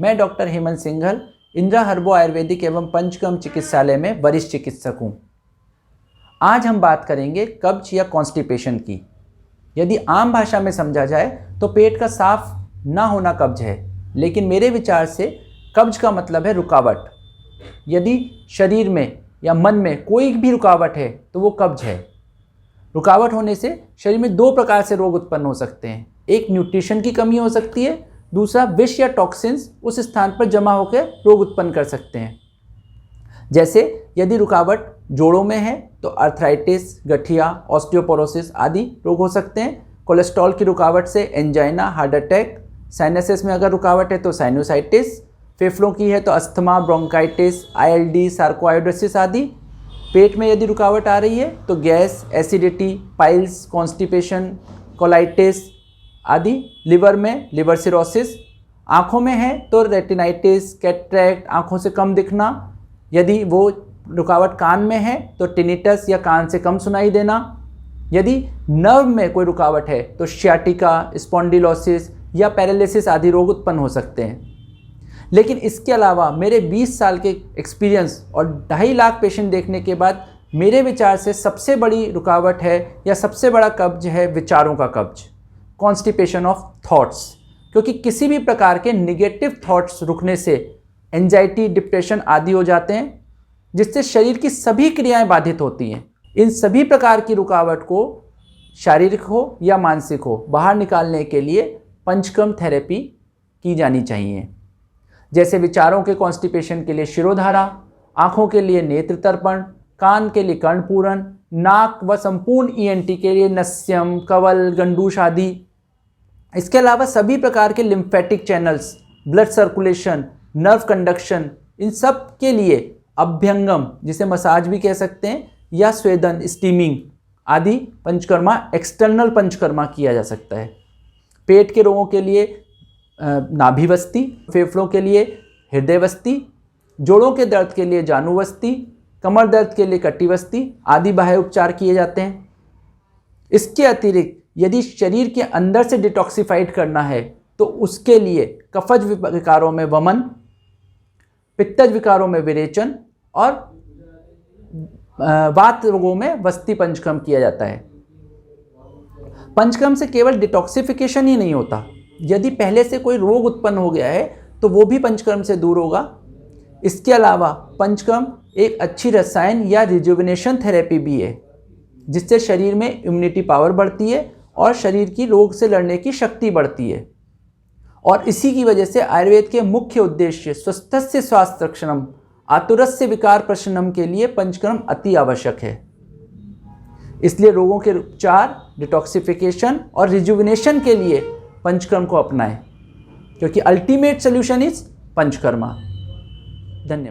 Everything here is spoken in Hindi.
मैं डॉक्टर हेमंत सिंघल, इंदिरा हर्बो आयुर्वेदिक एवं पंचकर्म चिकित्सालय में वरिष्ठ चिकित्सक हूँ। आज हम बात करेंगे कब्ज या कॉन्स्टिपेशन की। यदि आम भाषा में समझा जाए तो पेट का साफ ना होना कब्ज है, लेकिन मेरे विचार से कब्ज का मतलब है रुकावट। यदि शरीर में या मन में कोई भी रुकावट है तो वो कब्ज है। रुकावट होने से शरीर में दो प्रकार से रोग उत्पन्न हो सकते हैं। एक न्यूट्रिशन की कमी हो सकती है, दूसरा विष या टॉक्सिन्स उस स्थान पर जमा होकर रोग उत्पन्न कर सकते हैं। जैसे यदि रुकावट जोड़ों में है तो अर्थराइटिस, गठिया, ऑस्टियोपोरोसिस आदि रोग हो सकते हैं। कोलेस्ट्रॉल की रुकावट से एंजाइना, हार्ट अटैक। साइनसेस में अगर रुकावट है तो साइनोसाइटिस। फेफड़ों की है तो अस्थमा, ब्रोंकाइटिस, ILD, सार्कोआयोडोसिस आदि। पेट में यदि रुकावट आ रही है तो gas, acidity, piles, constipation, colitis आदि। लिवर में लिवर सिरोसिस। आँखों में है तो रेटिनाइटिस, कैटरैक्ट, आँखों से कम दिखना। यदि वो रुकावट कान में है तो टिनिटस या कान से कम सुनाई देना। यदि नर्व में कोई रुकावट है तो शियाटिका, स्पॉन्डिलोसिस या पैरालिसिस आदि रोग उत्पन्न हो सकते हैं। लेकिन इसके अलावा मेरे 20 साल के एक्सपीरियंस और 2.5 लाख पेशेंट देखने के बाद मेरे विचार से सबसे बड़ी रुकावट है या सबसे बड़ा कब्ज है विचारों का कब्ज, कॉन्स्टिपेशन ऑफ थॉट्स। क्योंकि किसी भी प्रकार के निगेटिव थॉट्स रुकने से एंजाइटी, डिप्रेशन आदि हो जाते हैं, जिससे शरीर की सभी क्रियाएं बाधित होती हैं। इन सभी प्रकार की रुकावट को शारीरिक हो या मानसिक हो बाहर निकालने के लिए पंचकर्म थेरेपी की जानी चाहिए। जैसे विचारों के कॉन्स्टिपेशन के लिए शिरोधारा, आँखों के लिए नेत्र तर्पण, कान के लिए कर्णपूरण, नाक व संपूर्ण ENT के लिए नस्यम, कवल, गंडूश आदि। इसके अलावा सभी प्रकार के lymphatic channels, blood circulation, nerve conduction, इन सब के लिए अभ्यंगम, जिसे मसाज भी कह सकते हैं, या स्वेदन, स्टीमिंग आदि पंचकर्मा, एक्सटर्नल पंचकर्मा किया जा सकता है। पेट के रोगों के लिए नाभिवस्ती, फेफड़ों के लिए हृदयवस्ती, जोड़ों के दर्द के लिए जानुवस्ती, कमर दर्द के लिए कटिवस्ती आदि बाह्य उपचार किए जाते हैं। इसके अतिरिक्त यदि शरीर के अंदर से डिटॉक्सिफाइड करना है तो उसके लिए कफज विकारों में वमन, पित्तज विकारों में विरेचन और वात रोगों में वस्ती पंचकर्म किया जाता है। पंचकर्म से केवल डिटॉक्सिफिकेशन ही नहीं होता, यदि पहले से कोई रोग उत्पन्न हो गया है तो वो भी पंचकर्म से दूर होगा। इसके अलावा पंचकर्म एक अच्छी रसायन या रिजुविनेशन थेरेपी भी है, जिससे शरीर में इम्यूनिटी पावर बढ़ती है और शरीर की रोग से लड़ने की शक्ति बढ़ती है। और इसी की वजह से आयुर्वेद के मुख्य उद्देश्य स्वस्थस्य स्वास्थ्य रक्षणम, आतुरस्य विकार प्रशमनम के लिए पंचकर्म अति आवश्यक है। इसलिए रोगों के उपचार, डिटॉक्सिफिकेशन और रिजुविनेशन के लिए पंचकर्म को अपनाएं, क्योंकि अल्टीमेट सोल्यूशन इज पंचकर्मा। धन्यवाद।